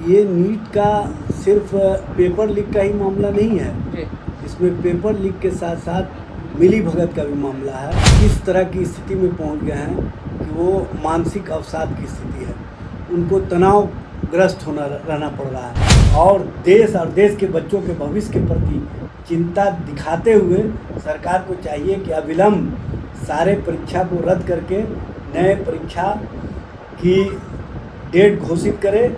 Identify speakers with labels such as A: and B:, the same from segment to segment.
A: ये नीट का सिर्फ पेपर लीक का ही मामला नहीं है।
B: जी।
A: इसमें पेपर लीक के साथ साथ मिली भगत का भी मामला है। किस तरह की स्थिति में पहुंच गए हैं कि वो मानसिक अवसाद की स्थिति है, उनको तनावग्रस्त रहना पड़ रहा है और देश के बच्चों के भविष्य के प्रति चिंता दिखाते हुए सरकार को चाहिए कि अविलंब सारे परीक्षा को रद्द करके नए परीक्षा की डेट घोषित करे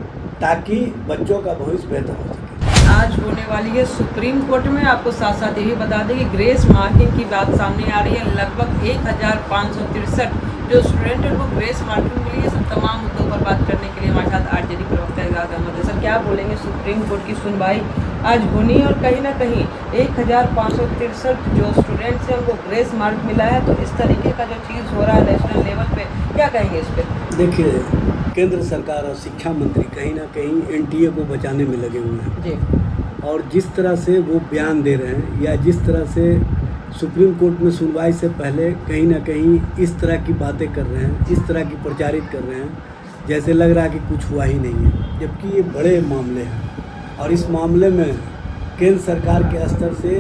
A: ताकि बच्चों का भविष्य बेहतर हो सके।
B: आज होने वाली है सुप्रीम कोर्ट में। आपको साथ साथ यही बता दें कि ग्रेस मार्किंग की बात सामने आ रही है। लगभग 1563 जो स्टूडेंट है उनको ग्रेस मार्किंग मिली है। सब तमाम मुद्दों पर बात करने के लिए हमारे साथ आरजेडी प्रवक्ता एजाज अहमद है। सर, क्या बोलेंगे? सुप्रीम कोर्ट की सुनवाई आज होनी है और कहीं ना कहीं 1563 जो स्टूडेंट्स हैं उनको ग्रेस मार्क मिला है, तो इस तरीके का जो चीज़ हो रहा है नेशनल लेवल पे, क्या कहेंगे इस पर?
A: देखिए, केंद्र सरकार और शिक्षा मंत्री कहीं ना कहीं एनटीए को बचाने में लगे हुए हैं
B: जी।
A: और जिस तरह से वो बयान दे रहे हैं या जिस तरह से सुप्रीम कोर्ट में सुनवाई से पहले कहीं ना कहीं इस तरह की बातें कर रहे हैं, इस तरह की प्रचारित कर रहे हैं, जैसे लग रहा है कि कुछ हुआ ही नहीं है, जबकि ये बड़े मामले हैं और इस मामले में केंद्र सरकार के स्तर से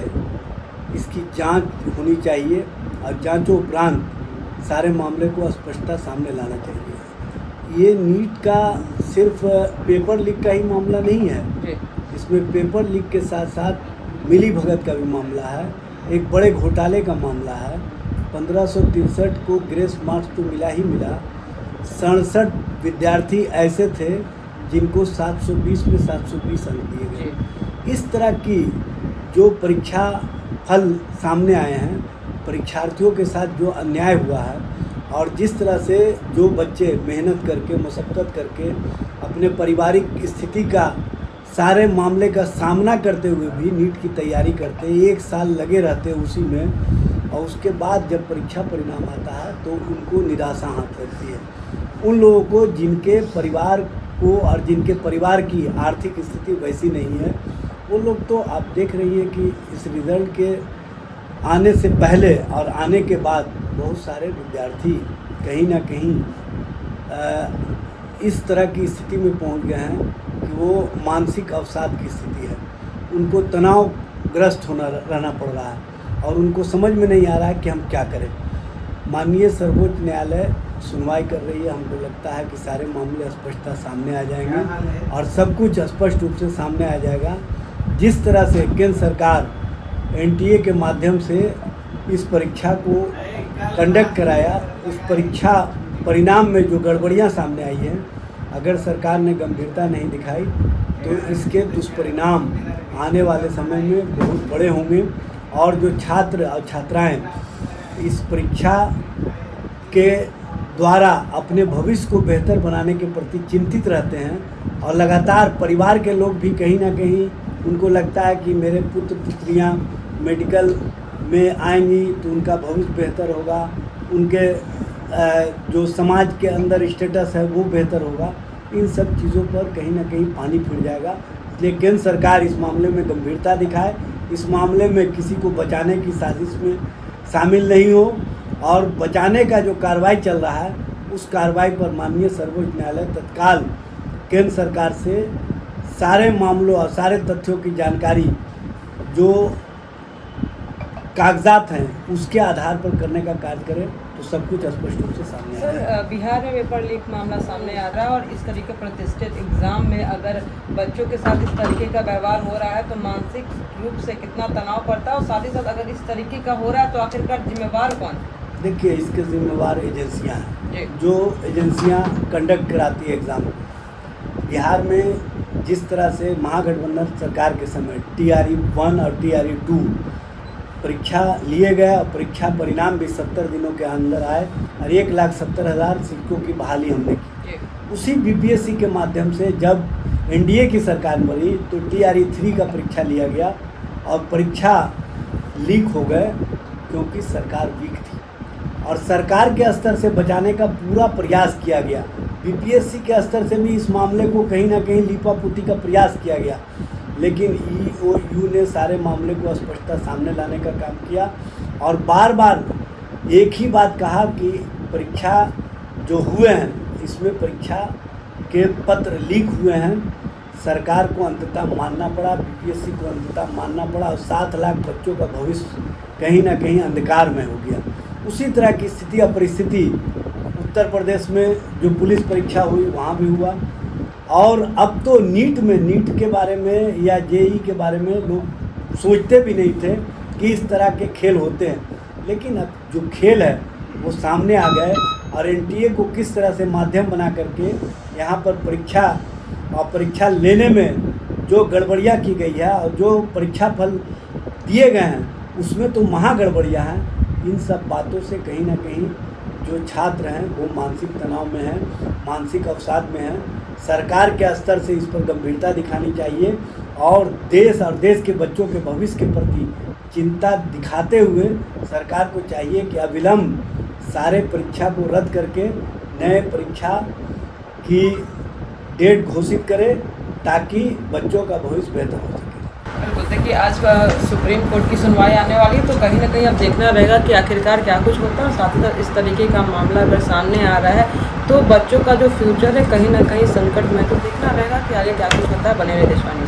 A: इसकी जांच होनी चाहिए और जांचों उपरांत सारे मामले को स्पष्टता सामने लाना चाहिए। ये नीट का सिर्फ पेपर लीक का ही मामला नहीं है।
B: जी।
A: इसमें पेपर लीक के साथ साथ मिली भगत का भी मामला है, एक बड़े घोटाले का मामला है। 1563 को ग्रेस मार्क्स तो मिला ही मिला, 67 विद्यार्थी ऐसे थे जिनको 720 में 720 अंक दिए गए। इस तरह की जो परीक्षा फल सामने आए हैं, परीक्षार्थियों के साथ जो अन्याय हुआ है और जिस तरह से जो बच्चे मेहनत करके मशक्क़त करके अपने पारिवारिक स्थिति का सारे मामले का सामना करते हुए भी नीट की तैयारी करते, 1 साल लगे रहते उसी में और उसके बाद जब परीक्षा परिणाम आता है तो उनको निराशा हाथ लगती है। उन लोगों को जिनके परिवार को और जिनके परिवार की आर्थिक स्थिति वैसी नहीं है, वो लोग तो आप देख रही हैं कि इस रिज़ल्ट के आने से पहले और आने के बाद बहुत सारे विद्यार्थी कहीं ना कहीं इस तरह की स्थिति में पहुंच गए हैं कि वो मानसिक अवसाद की स्थिति है, उनको तनावग्रस्त रहना पड़ रहा है और उनको समझ में नहीं आ रहा है कि हम क्या करें। माननीय सर्वोच्च न्यायालय सुनवाई कर रही है, हमको लगता है कि सारे मामले स्पष्टता सामने आ जाएंगे और सब कुछ स्पष्ट रूप से सामने आ जाएगा। जिस तरह से केंद्र सरकार एनटीए के माध्यम से इस परीक्षा को कंडक्ट कराया, उस परीक्षा परिणाम में जो गड़बड़ियां सामने आई हैं, अगर सरकार ने गंभीरता नहीं दिखाई तो इसके दुष्परिणाम आने वाले समय में बहुत बड़े होंगे और जो छात्र और छात्राएं इस परीक्षा के द्वारा अपने भविष्य को बेहतर बनाने के प्रति चिंतित रहते हैं और लगातार परिवार के लोग भी कहीं ना कहीं उनको लगता है कि मेरे पुत्र पुत्रियां मेडिकल में आएंगी तो उनका भविष्य बेहतर होगा, उनके जो समाज के अंदर स्टेटस है वो बेहतर होगा। इन सब चीज़ों पर कहीं ना कहीं पानी फिर जाएगा। इसलिए केंद्र सरकार इस मामले में गंभीरता दिखाए, इस मामले में किसी को बचाने की साजिश में शामिल नहीं हो और बचाने का जो कार्रवाई चल रहा है उस कार्रवाई पर माननीय सर्वोच्च न्यायालय तत्काल केंद्र सरकार से सारे मामलों और सारे तथ्यों की जानकारी जो कागजात हैं उसके आधार पर करने का कार्य करें तो सब कुछ स्पष्ट रूप से सामने आ जाएगा।
B: सर, बिहार में पेपर लीक मामला सामने आ रहा है और इस तरीके प्रतिष्ठित एग्जाम में अगर बच्चों के साथ इस तरीके का व्यवहार हो रहा है तो मानसिक रूप से कितना तनाव पड़ता है और साथ ही साथ अगर इस तरीके का हो रहा है तो आखिरकार जिम्मेवार कौन?
A: देखिए, इसके जिम्मेवार एजेंसियाँ हैं,
B: जी।
A: जो एजेंसियाँ कंडक्ट कराती है एग्ज़ाम। बिहार में जिस तरह से महागठबंधन सरकार के समय TRE 1 और TRE 2 परीक्षा लिए गए और परीक्षा परिणाम भी 70 दिनों के अंदर आए और 1,70,000 शिक्षकों की बहाली हमने की। उसी BPSC के माध्यम से जब NDA की सरकार बनी तो TRE 3 का परीक्षा लिया गया और परीक्षा लीक हो गए क्योंकि सरकार वीक थी और सरकार के स्तर से बचाने का पूरा प्रयास किया गया। BPSC के स्तर से भी इस मामले को कहीं ना कहीं लीपापोती का प्रयास किया गया, लेकिन EOU ने सारे मामले को स्पष्टता सामने लाने का काम किया और बार बार एक ही बात कहा कि परीक्षा जो हुए हैं इसमें परीक्षा के पत्र लीक हुए हैं, सरकार को अंततः मानना पड़ा, बीपीएससी को अंततः मानना पड़ा और 7 लाख बच्चों का भविष्य कहीं ना कहीं अंधकार में हो गया। उसी तरह की स्थिति और परिस्थिति उत्तर प्रदेश में जो पुलिस परीक्षा हुई वहाँ भी हुआ, और अब तो नीट के बारे में या जेईई के बारे में लोग सोचते भी नहीं थे कि इस तरह के खेल होते हैं, लेकिन अब जो खेल है वो सामने आ गए और एनटीए को किस तरह से माध्यम बना करके यहाँ पर परीक्षा लेने में जो गड़बड़ियाँ की गई है और जो परीक्षा फल दिए गए हैं उसमें तो महा गड़बड़ियाँ हैं। इन सब बातों से कहीं ना कहीं जो छात्र हैं वो मानसिक तनाव में हैं, मानसिक अवसाद में हैं। सरकार के स्तर से इस पर गंभीरता दिखानी चाहिए और देश के बच्चों के भविष्य के प्रति चिंता दिखाते हुए सरकार को चाहिए कि अविलंब सारे परीक्षा को रद्द करके नए परीक्षा की डेट घोषित करे ताकि बच्चों का भविष्य बेहतर हो सके।
B: बिल्कुल, देखिए आज सुप्रीम कोर्ट की सुनवाई आने वाली है, तो कहीं ना कहीं अब देखना रहेगा कि आखिरकार क्या कुछ होता है। और साथ ही साथ इस तरीके का मामला अगर सामने आ रहा है तो बच्चों का जो फ्यूचर है कहीं ना कहीं संकट में, तो देखना रहेगा कि आगे क्या कुछ होता है। बने रहे देशवाणी।